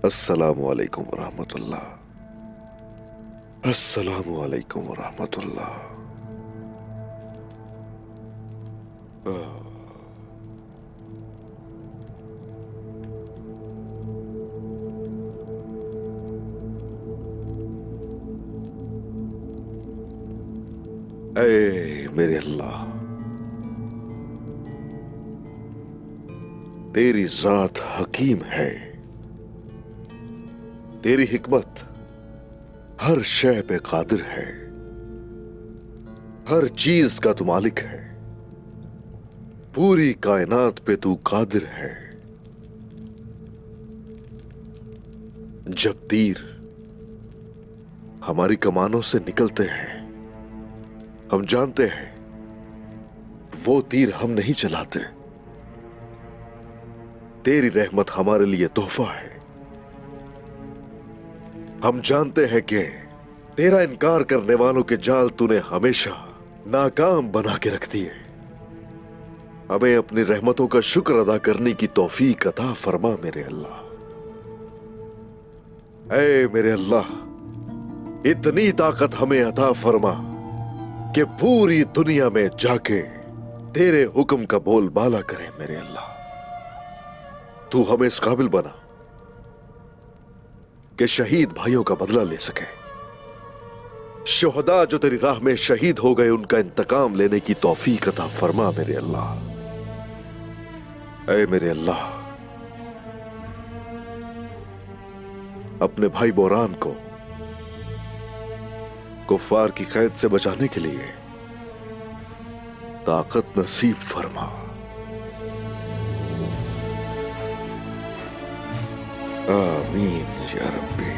अस्सलामु अलैकुम वरहमतुल्लाह। अस्सलामु अलैकुम वरहमतुल्लाह। ऐ मेरे अल्लाह, तेरी जात हकीम है। तेरी हिकमत हर शय पे कादिर है। हर चीज का तू मालिक है। पूरी कायनात पे तू कादिर है। जब तीर हमारी कमानों से निकलते हैं, हम जानते हैं वो तीर हम नहीं चलाते। तेरी रहमत हमारे लिए तोहफा है। हम जानते हैं कि तेरा इनकार करने वालों के जाल तूने हमेशा नाकाम बना के रख दिए। हमें अपनी रहमतों का शुक्र अदा करने की तौफीक अता फरमा मेरे अल्लाह। ऐ मेरे अल्लाह, इतनी ताकत हमें अता फरमा कि पूरी दुनिया में जाके तेरे हुक्म का बोलबाला करें मेरे अल्लाह। तू हमें इस काबिल बना कि शहीद भाइयों का बदला ले सके। शुहदा जो तेरी राह में शहीद हो गए, उनका इंतकाम लेने की तौफीक अता फरमा मेरे अल्लाह। ऐ मेरे अल्लाह, अपने भाई बोरान को कुफ्फार की कैद से बचाने के लिए ताकत नसीब फरमा। आमीन या रब्बी।